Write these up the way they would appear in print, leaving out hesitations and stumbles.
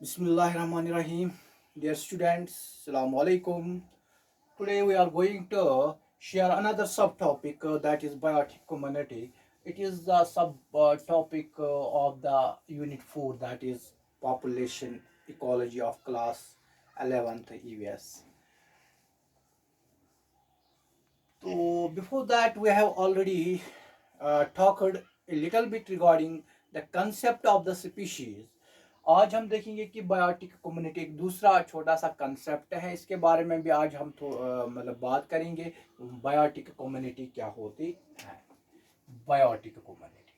Bismillahirrahmanirrahim. Dear students, Assalamu alaikum. Today we are going to share another subtopic that is biotic community. It is the subtopic of the unit 4, that is population ecology of class 11th EVS. So before that we have already talked a little bit regarding the concept of the species. आज हम देखेंगे कि biotic community एक दूसरा छोटा सा concept है, इसके बारे में भी आज हम मतलब बात करेंगे। बायोटिक कम्युनिटी क्या होती है? Biotic community,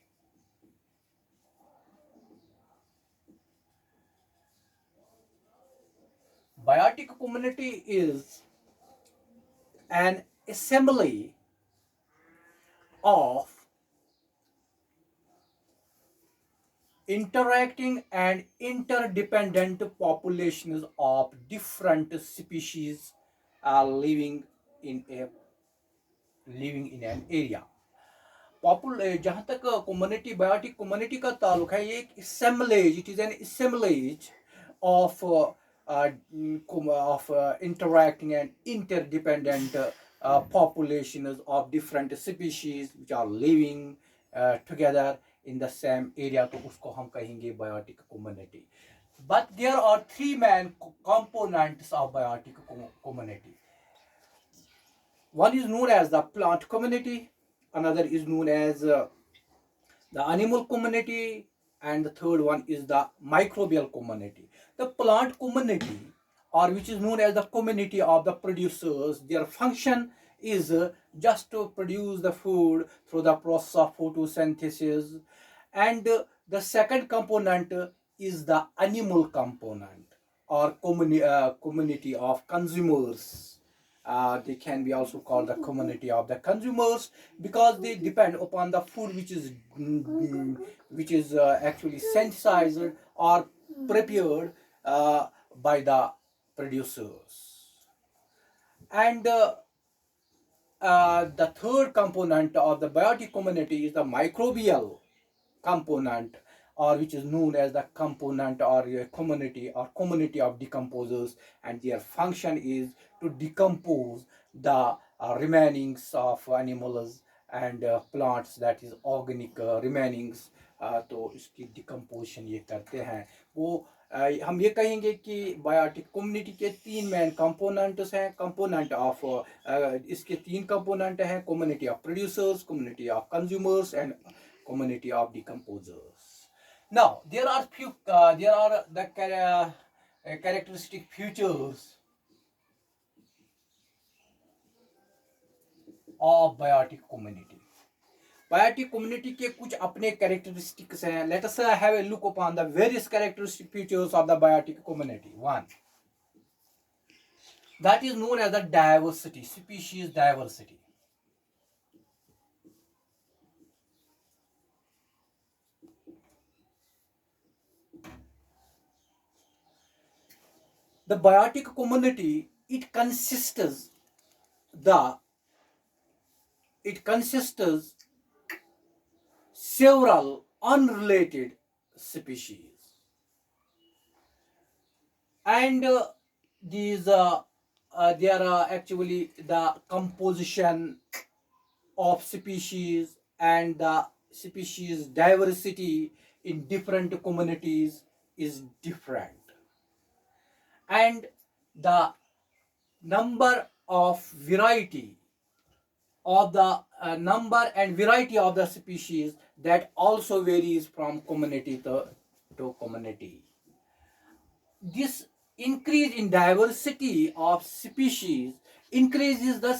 biotic community is an assembly of interacting and interdependent populations of different species are living in an area. जहाँ तक कम्युनिटी बायोटिक कम्युनिटी का ताल्लुक है, ये एक assemblage, it is an assemblage of interacting and interdependent populations of different species which are living together in the same area. तो उसको हम कहेंगे biotic community. But there are three main components of biotic community. One is known as the plant community, another is known as the animal community, and the third one is the microbial community. The plant community, or which is known as the community of the producers, their function is just to produce the food through the process of photosynthesis. And the second component is the animal component, or community of consumers. They can be also called the community of the consumers, because they depend upon the food which is actually synthesized or prepared by the producers. And the third component of the biotic community is the microbial component, or which is known as the component or a community or community of decomposers, and their function is to decompose the remainings of animals and plants, that is organic remainings. तो इसकी decomposition ये करते हैं वो। हम ये कहेंगे कि बायोटिक कम्युनिटी के तीन मेन कंपोनेंट्स हैं। कंपोनेंट ऑफ इसके तीन कंपोनेंट हैं: community of producers, community of consumers and community of decomposers. Now there are the characteristic features of biotic community. Biotic community के कुछ अपने characteristics हैं. Let us have a look upon the various characteristic features of the biotic community. One, that is known as the diversity, species diversity. The biotic community, it consists several unrelated species, and these there are actually the composition of species and the species diversity in different communities is different, and the number of variety of the number and variety of the species, that also varies from community to community. This increase in diversity of species increases the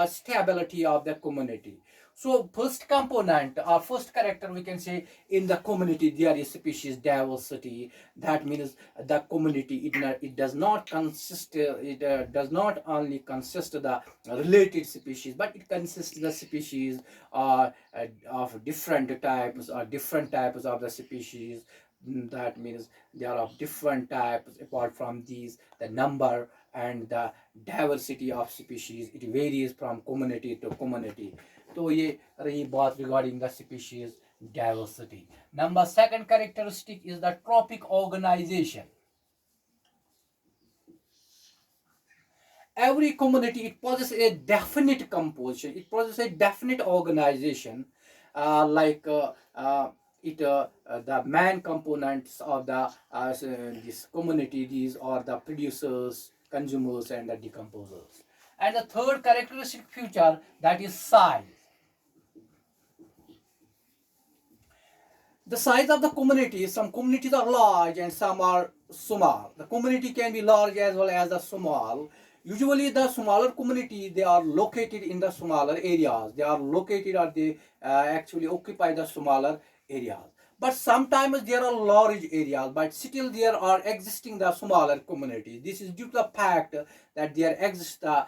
stability of the community. So first component or first character, we can say, in the community there is species diversity. That means the community, it does not consist, does not only consist of the related species, but it consists of the species of different types, or different types of the species. That means there are different types. Apart from these, the number and the diversity of species, it varies from community to community. तो ये रही बात regarding the species diversity. Number second characteristic is the trophic organization. Every community, it possesses a definite composition, it possesses a definite organization, like it the main components of the this community. These are the producers, consumers, and the decomposers. And the third characteristic feature, that is size. The size of the community, some communities are large and some are small. The community can be large as well as the small. Usually the smaller community, they are located in the smaller areas, they are located or they actually occupy the smaller areas. But sometimes there are large areas, but still there are existing the smaller communities. This is due to the fact that there exists the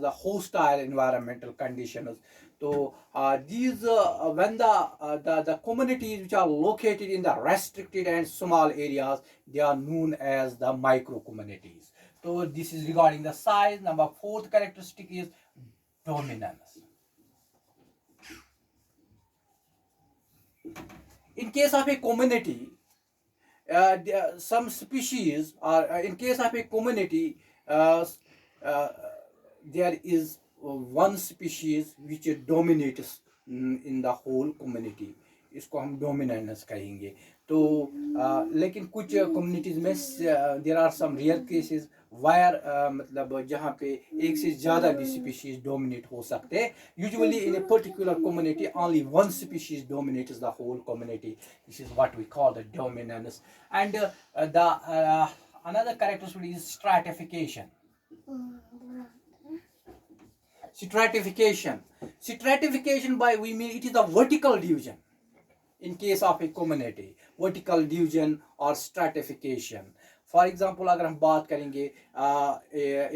hostile environmental conditions. So these when the communities which are located in the restricted and small areas, they are known as the micro communities. So this is regarding the size. Number fourth characteristic is dominance. In case of a community, some species, or in case of a community, uh, uh, there is one species which dominates in the whole community. इसको हम dominance कहेंगे. तो लेकिन कुछ communities में there are some rare cases where, मतलब जहाँ पे एक से ज़्यादा भी स्पीशीज डोमिनेट हो सकते हैं. Usually in a particular community only one species dominates the whole community. This is what we call the dominance. And the another characteristic is stratification. Stratification, by we mean it is a vertical division. In case of a community, vertical division or stratification. For example अगर हम बात करेंगे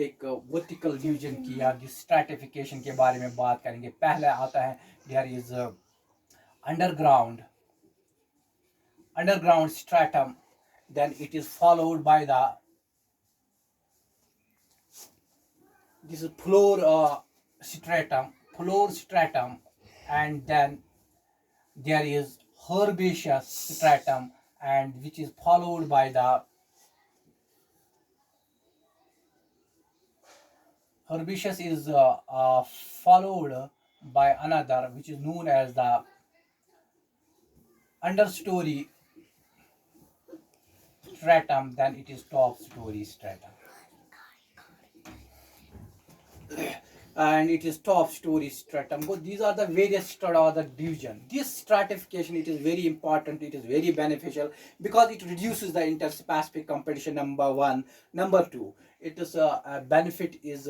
एक vertical division की या stratification के बारे में बात करेंगे. पहले आता है there is underground stratum, then it is followed by this is floor stratum, and then there is herbaceous stratum, and which is followed by the herbaceous is followed by another which is known as the understory stratum, then it is top story stratum. And it is top story stratum. But these are the various strata or the division. This stratification, it is very important, it is very beneficial because it reduces the interspecific competition. Number one. Number two, it is a benefit is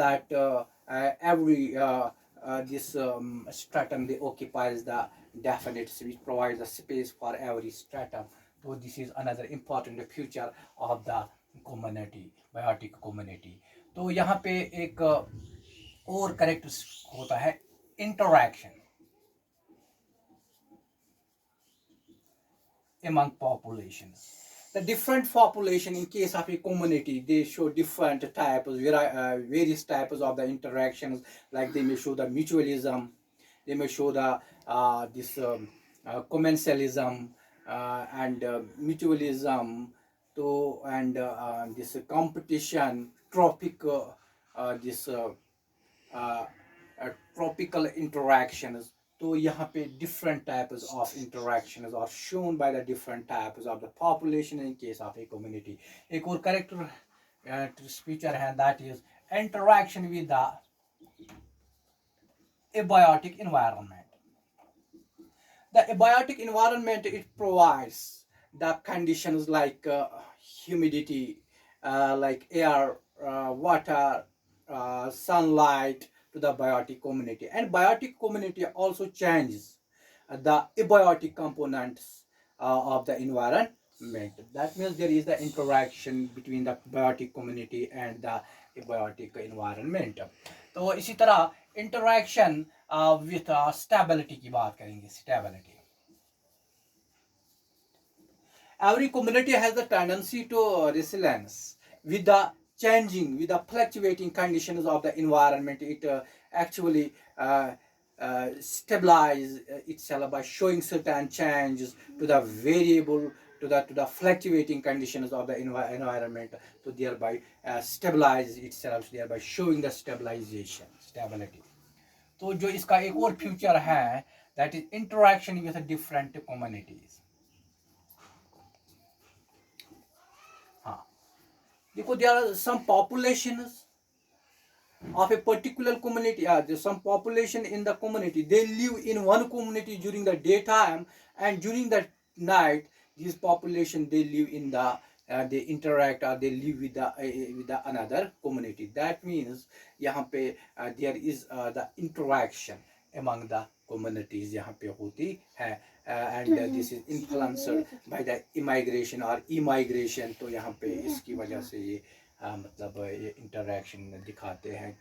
that every this stratum, they occupies the definite, which provides a space for every stratum. So this is another important feature of the community, biotic community. तो यहाँ पे एक और character होता है interaction among populations. The different population in case of a community, they show different types, various types of the interactions. Like they may show the mutualism, they may show the this commensalism, and mutualism, to and this competition, this tropical interactions. तो यहाँ पे different types of interactions are shown by the different types of the population in case of a community. एक और character feature है, that is interaction with the abiotic environment. The abiotic environment, it provides the conditions like humidity, like air, water, sunlight to the biotic community. And biotic community also changes the abiotic components of the environment. That means there is the interaction between the biotic community and the abiotic environment. तो इसी तरह interaction with stability की बात करेंगे. Stability. Every community has a tendency to resilience with the changing, with the fluctuating conditions of the environment. It actually stabilize itself by showing certain changes to the variable, to the fluctuating conditions of the environment, to thereby stabilize itself, thereby showing the stability. तो जो इसका एक और future है, that is interaction with different communities. हाँ, देखो, there are some populations of a particular community. There's some population in the community. They live in one community during the daytime, and during the night, these population they live in the they interact or they live with the another community. That means यहाँ पे there is the interaction among the communities यहाँ पे होती है, and this is influenced by the immigration or immigration. तो यहाँ पे इसकी वजह से ये मतलब ये इंटरैक्शन दिखाते हैं.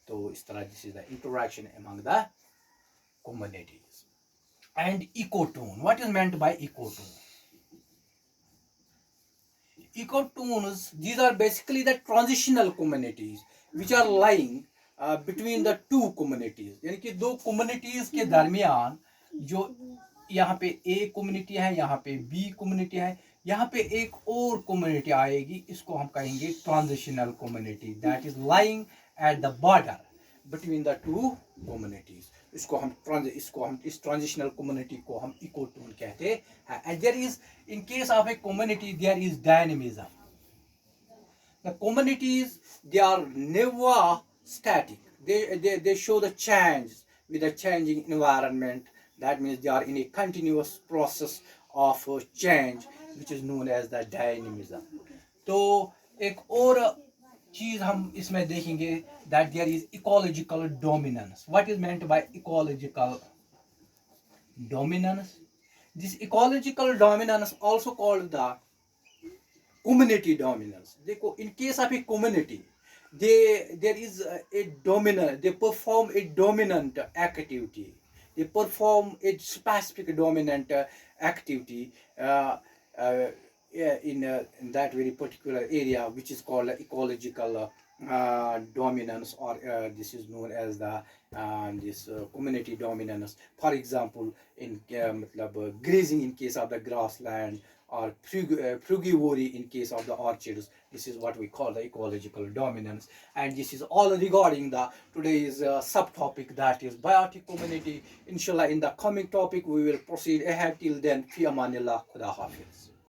तो इस तरह this is the interaction among the communities. And ecotone, what is meant by ecotone? Ecotones, these are basically the transitional communities which are lying between the two communities. यानी कि दो communities के दरमियान जो यहाँ पे A community है, यहाँ पे B community है, यहाँ पे एक और community आएगी, इसको हम कहेंगे transitional community, that is lying at the border between the two communities. इसको हम इस transitional community को हम ecotone कहते हैं. And there is, in case of a community, there is dynamism. The communities, they are never static. They show the change with the changing environment. That means they are in a continuous process of change, which is known as the dynamism. तो एक और चीज हम इसमें देखेंगे, that there is ecological dominance. What is meant by ecological dominance? This ecological dominance also called the community dominance. देखो, in case of a community, there is a dominant, they perform a dominant activity. They perform a specific dominant activity in that very particular area, which is called ecological dominance, or this is known as the this community dominance. For example, in grazing in case of the grassland, or frugivory in case of the orchards. This is what we call the ecological dominance. And this is all regarding the today's subtopic, that is biotic community. Inshallah, in the coming topic we will proceed ahead. Till then, fi amanillah, khuda hafiz.